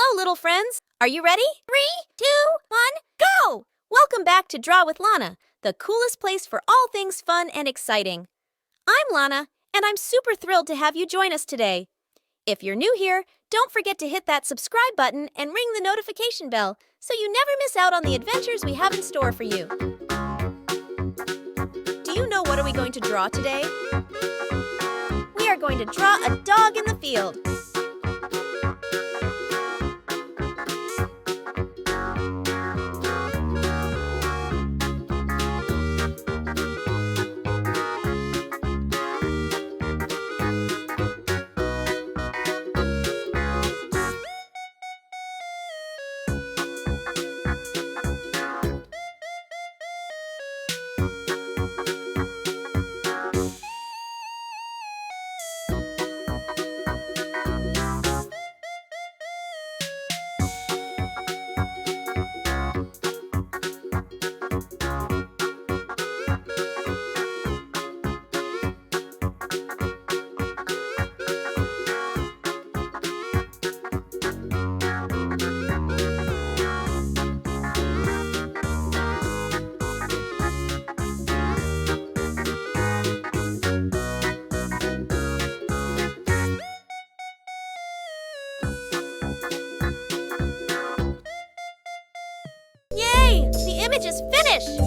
Hello, little friends. Are you ready? 3, 2, 1, go! Welcome back to Draw with Lana, the coolest place for all things fun and exciting. I'm Lana, and I'm super thrilled to have you join us today. If you're new here, don't forget to hit that subscribe button and ring the notification bell so you never miss out on the adventures we have in store for you. Do you know what are we going to draw today? We are going to draw a dog in the field. Yay! The image is finished!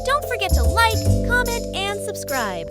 Don't forget to like, comment, and subscribe.